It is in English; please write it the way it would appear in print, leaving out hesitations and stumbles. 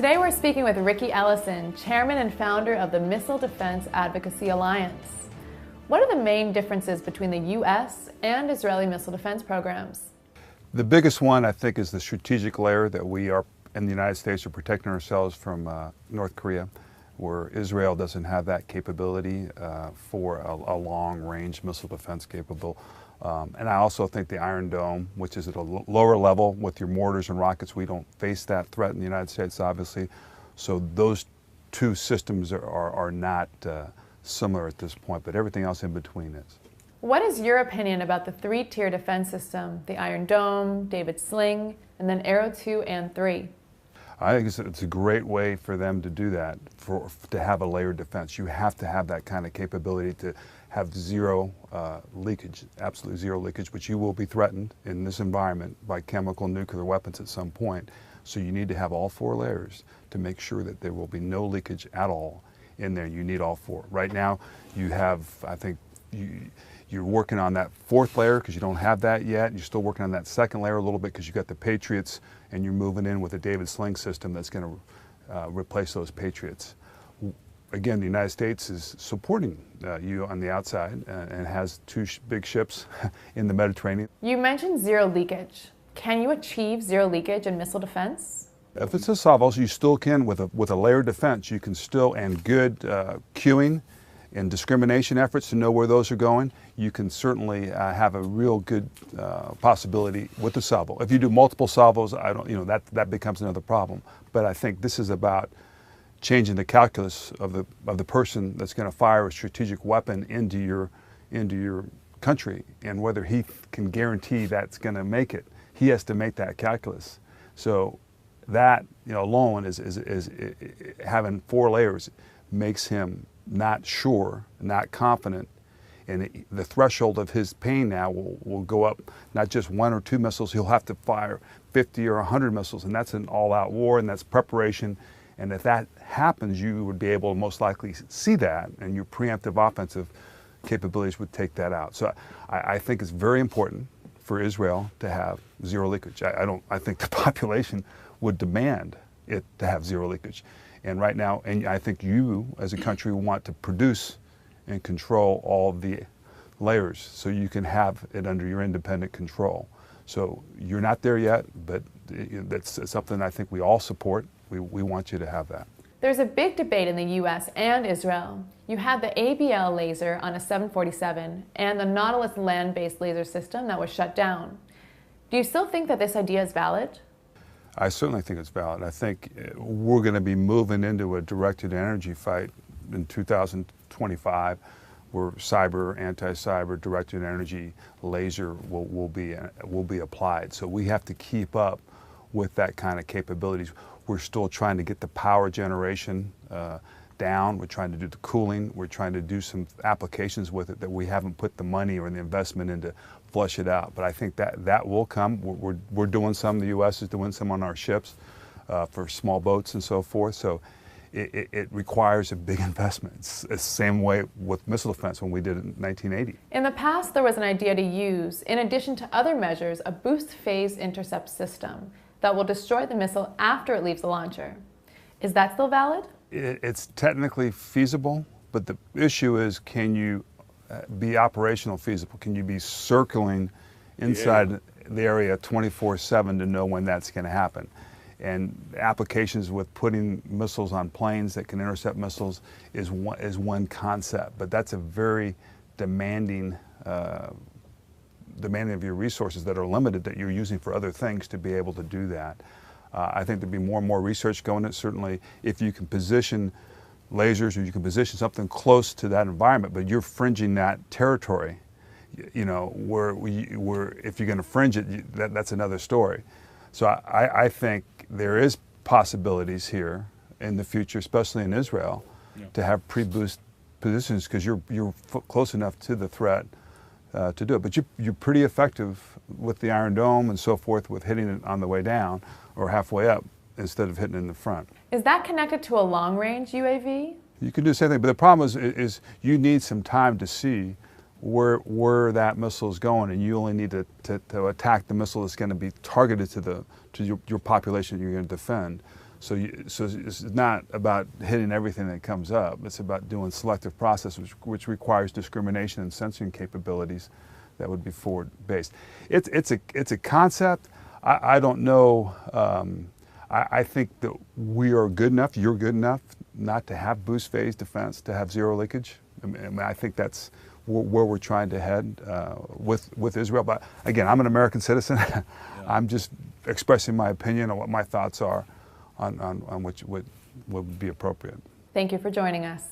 Today we're speaking with Riki Ellison, Chairman and founder of the Missile Defense Advocacy Alliance. What are the main differences between the U.S. and Israeli missile defense programs? The biggest one, I think, is the strategic layer that we are in the United States are protecting ourselves from North Korea, where Israel doesn't have that capability for a long-range missile defense capable. And I also think the Iron Dome, which is at a lower level with your mortars and rockets, we don't face that threat in the United States, obviously. So those two systems are not similar at this point, but everything else in between is. What is your opinion about the three-tier defense system, the Iron Dome, David Sling, and then Arrow 2 and 3? I think it's a great way for them to do that, to have a layered defense. You have to have that kind of capability to have zero leakage, absolutely zero leakage, but you will be threatened in this environment by chemical nuclear weapons at some point. So you need to have all four layers to make sure that there will be no leakage at all in there. You need all four. Right now you have, I think, you're working on that fourth layer because you don't have that yet. You're still working on that second layer a little bit because you've got the Patriots and you're moving in with a David Sling system that's going to replace those Patriots. Again, the United States is supporting you on the outside and has two big ships in the Mediterranean. You mentioned zero leakage. Can you achieve zero leakage in missile defense? If it's a salvos, you still can with a layered defense. You can still, and good queuing and discrimination efforts to know where those are going, you can certainly have a real good possibility with the salvo. If you do multiple salvos, that becomes another problem. But I think this is about changing the calculus of the person that's going to fire a strategic weapon into your country, and whether he can guarantee that's going to make it. He has to make that calculus. So that alone is having four layers makes him not sure, not confident, and the threshold of his pain now will go up. Not just one or two missiles, he'll have to fire 50 or 100 missiles, and that's an all-out war, and that's preparation. And if that happens, you would be able to most likely see that, and your preemptive offensive capabilities would take that out. So I think it's very important for Israel to have zero leakage. I think the population would demand it to have zero leakage. And right now, and I think you as a country want to produce and control all the layers so you can have it under your independent control. So you're not there yet, but that's something I think we all support. We want you to have that. There's a big debate in the U.S. and Israel. You had the ABL laser on a 747 and the Nautilus land-based laser system that was shut down. Do you still think that this idea is valid? I certainly think it's valid. I think we're going to be moving into a directed energy fight in 2025 where cyber, anti-cyber, directed energy laser will be applied. So we have to keep up with that kind of capabilities. We're still trying to get the power generation down. We're trying to do the cooling. We're trying to do some applications with it that we haven't put the money or the investment in to flush it out. But I think that will come. We're doing some. The U.S. is doing some on our ships for small boats and so forth. So it requires a big investment. It's the same way with missile defense when we did it in 1980. In the past, there was an idea to use, in addition to other measures, a boost phase intercept system that will destroy the missile after it leaves the launcher. Is that still valid? It's technically feasible, but the issue is, can you be operational feasible? Can you be circling inside the area 24/7 to know when that's going to happen? And applications with putting missiles on planes that can intercept missiles is one concept, but that's a very demanding of your resources that are limited that you're using for other things to be able to do that. I think there'd be more and more research going in. Certainly, if you can position lasers or you can position something close to that environment, but you're fringing that territory, where if you're going to fringe it, that's another story. So I think there is possibilities here in the future, especially in Israel, to have pre-boost positions because you're close enough to the threat to do it. But you're pretty effective with the Iron Dome and so forth with hitting it on the way down or halfway up instead of hitting it in the front. Is that connected to a long-range UAV? You can do the same thing, but the problem is you need some time to see where that missile is going, and you only need to attack the missile that's going to be targeted to your population you're going to defend. So it's not about hitting everything that comes up. It's about doing selective process, which requires discrimination and censoring capabilities that would be forward-based. It's a concept. I don't know. I think that we are good enough, you're good enough, not to have boost phase defense, to have zero leakage. I think that's where we're trying to head with Israel. But again, I'm an American citizen. Yeah. I'm just expressing my opinion on what my thoughts are on what would be appropriate. Thank you for joining us.